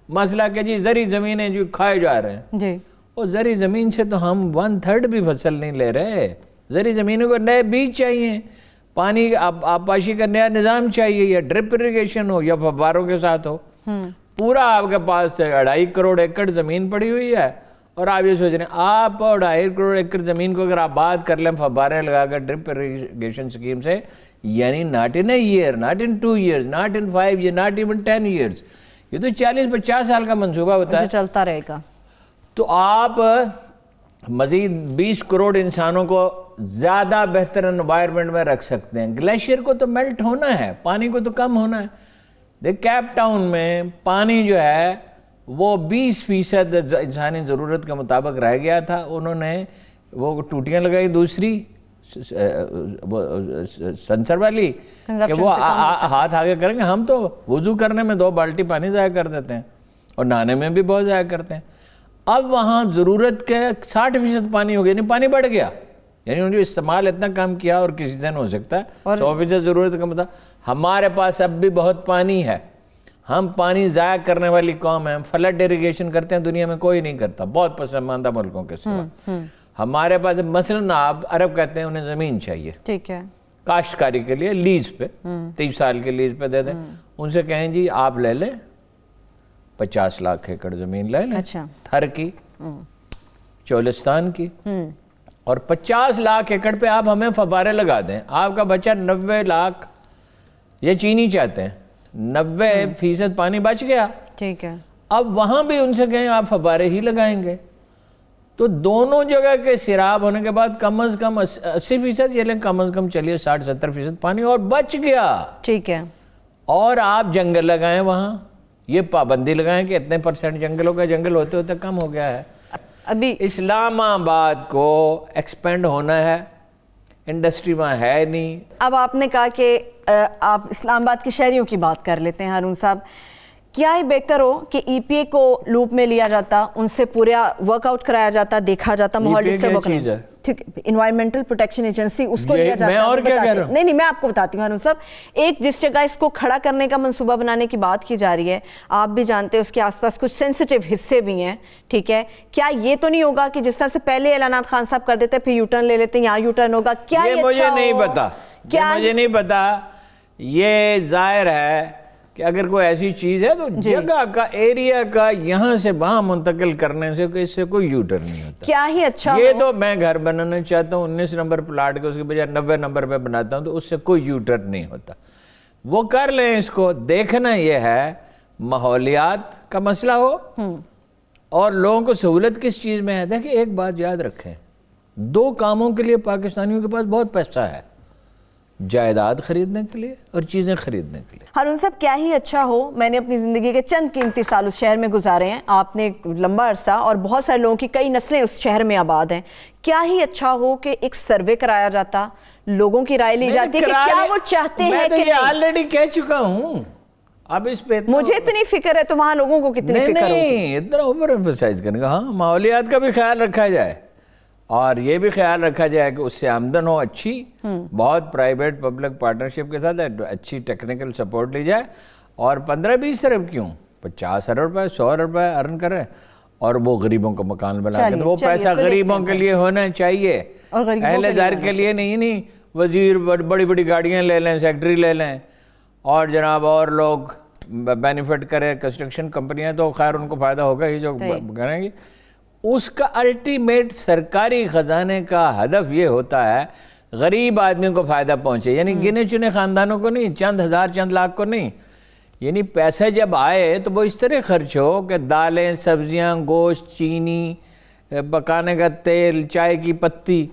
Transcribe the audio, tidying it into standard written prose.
مسئلہ کہ جی زرعی زمینیں جو کھائے جا رہے ہیں جی، اور زرعی زمین سے تو ہم 1/3 بھی فصل نہیں لے رہے. زرعی زمینوں کو نئے بیج چاہیے, پانی آبپاشی کا نیا نظام چاہیے, یا ڈرپ اریگیشن ہو یا فواروں کے ساتھ ہو. پورا آپ کے پاس 2.5 کروڑ ایکڑ زمین پڑی ہوئی ہے اور آپ یہ سوچ رہے ہیں آپ 2.5 کروڑ ایکڑ زمین کو اگر آباد کر لیں فوارے لگا کر ڈرپ اریگیشن سکیم سے, یعنی not in a year, not in 2 years, not in 5 years, not even 10 years, یہ تو 40-50 سال کا منصوبہ ہوتا ہے, جو چلتا رہے گا. تو آپ مزید 20 کروڑ انسانوں کو زیادہ بہتر انوائرمنٹ میں رکھ سکتے ہیں. گلیشیئر کو تو میلٹ ہونا ہے, پانی کو تو کم ہونا ہے. دیکھ کیپ ٹاؤن میں پانی جو ہے وہ 20% انسانی ضرورت کے مطابق رہ گیا تھا. انہوں نے وہ ٹوٹیاں لگائی دوسری سنسر والی کہ وہ ہاتھ آگے کریں گے. ہم تو وضو کرنے میں 2 بالٹی پانی ضائع کر دیتے ہیں اور نہانے میں بھی بہت ضائع کرتے ہیں. اب وہاں ضرورت کے 60% پانی ہو گیا, یعنی پانی بڑھ گیا, یعنی انہوں نے استعمال اتنا کم کیا اور کسی سے نہیں ہو سکتا ہے 100% ضرورت کا مطابق. ہمارے پاس اب بھی بہت پانی ہے, ہم پانی ضائع کرنے والی قوم ہیں. فلڈ اریگیشن کرتے ہیں دنیا میں کوئی نہیں کرتا, بہت پسماندہ ملکوں کے سوا. ہمارے پاس مثلاً آپ عرب کہتے ہیں انہیں زمین چاہیے, ٹھیک ہے, کاشتکاری کے لیے لیز پہ 30 سال کے لیز پہ دے دیں. ان سے کہیں جی آپ لے لیں 50 لاکھ ایکڑ زمین لے لیں, تھر کی, چولستان کی, اور 50 لاکھ ایکڑ پہ آپ ہمیں فوارے لگا دیں. آپ کا بچہ 90 لاکھ, یہ چینی چاہتے ہیں 90% پانی بچ گیا. ٹھیک ہے, اب وہاں بھی ان سے کہیں آپ فوارے ہی لگائیں گے تو دونوں جگہ کے سیراب ہونے کے بعد کم از کم 80%, یہ لیں کم از کم چلیے 60-70% پانی اور بچ گیا. ٹھیک ہے, اور آپ جنگل لگائیں وہاں, یہ پابندی لگائیں کہ اتنے % جنگلوں کا جنگل ہوتے ہوتے کم ہو گیا ہے. ابھی اسلام آباد کو ایکسپینڈ ہونا ہے, انڈسٹری وہاں ہے نہیں. اب آپ نے کہا کہ آپ اسلام آباد کے شہریوں کی بات کر لیتے ہیں ہارون صاحب. کیا ہی بہتر ہو کہ ای پی اے کو لوپ میں لیا جاتا, ان سے پورا ورک آؤٹ کرایا جاتا, دیکھا جاتا ماحول ڈسٹرب ہونے, ٹھیک ہے, انوائرمنٹل پروٹیکشن ایجنسی, اس کو لیا جاتا. میں اور کیا کہہ رہا ہوں, نہیں میں آپ کو بتاتی ہوں ہارون صاحب. ایک جس جگہ اس کو کھڑا کرنے کا منصوبہ بنانے کی بات کی جا رہی ہے, آپ بھی جانتے ہیں اس کے آس پاس کچھ سینسیٹیو حصے بھی ہیں, ٹھیک ہے. کیا یہ تو نہیں ہوگا کہ جس طرح سے پہلے اعلانات خان صاحب کر دیتے پھر یو ٹرن لے لیتے ہیں, یہاں یو ٹرن ہوگا؟ کیا یہ مجھے نہیں پتا, مجھے نہیں پتا. یہ ظاہر ہے کہ اگر کوئی ایسی چیز ہے تو جگہ کا, ایریا کا یہاں سے وہاں منتقل کرنے سے اس سے کوئی یو ٹرن نہیں ہوتا. کیا ہی اچھا یہ تو میں گھر بنانا چاہتا ہوں 19 نمبر پلاٹ کے, اس کے بجائے 90 نمبر پہ بناتا ہوں تو اس سے کوئی یو ٹرن نہیں ہوتا. وہ کر لیں اس کو. دیکھنا یہ ہے ماحولیات کا مسئلہ ہو اور لوگوں کو سہولت کس چیز میں ہے. دیکھیں ایک بات یاد رکھیں, 2 کاموں کے لیے پاکستانیوں کے پاس بہت پیسہ ہے, جائیداد خریدنے کے لیے اور چیزیں خریدنے کے لیے. ہارون صاحب کیا ہی اچھا ہو, میں نے اپنی زندگی کے چند قیمتی سال اس شہر میں گزارے ہیں, آپ نے لمبا عرصہ, اور بہت سارے لوگوں کی کئی نسلیں اس شہر میں آباد ہیں. کیا ہی اچھا ہو کہ ایک سروے کرایا جاتا, لوگوں کی رائے لی جاتی ہے کہ کیا وہ چاہتے ہیں کہ نہیں. میں تو یہ آلریڈی کہہ چکا ہوں, اب اس پہ مجھے اتنی فکر ہے تو وہاں لوگوں کو کتنی فکر ہوگی؟ نہیں اتنا اوور ایمفسائز کرنے کا. ہاں ماحولیات کا بھی خیال رکھا جائے اور یہ بھی خیال رکھا جائے کہ اس سے آمدن ہو اچھی, بہت پرائیویٹ پبلک پارٹنرشپ کے ساتھ اچھی ٹیکنیکل سپورٹ لی جائے, اور 15-20 ارب کیوں 50 ارب روپے 100 ارب روپے ارن کریں, اور وہ غریبوں کو مکان بنا کے, وہ پیسہ غریبوں کے لیے ہونا چاہیے, اہل دار کے لیے نہیں. وزیر بڑی بڑی گاڑیاں لے لیں, سیکٹری لے لیں, اور جناب اور لوگ بینیفٹ کریں. کنسٹرکشن کمپنیاں تو خیر ان کو فائدہ ہوگا ہی جو کریں گی. اس کا الٹیمیٹ سرکاری خزانے کا ہدف یہ ہوتا ہے غریب آدمیوں کو فائدہ پہنچے, یعنی گنے چنے خاندانوں کو نہیں, چند ہزار چند لاکھ کو نہیں. یعنی پیسے جب آئے تو وہ اس طرح خرچ ہو کہ دالیں, سبزیاں, گوشت, چینی, پکانے کا تیل, چائے کی پتی,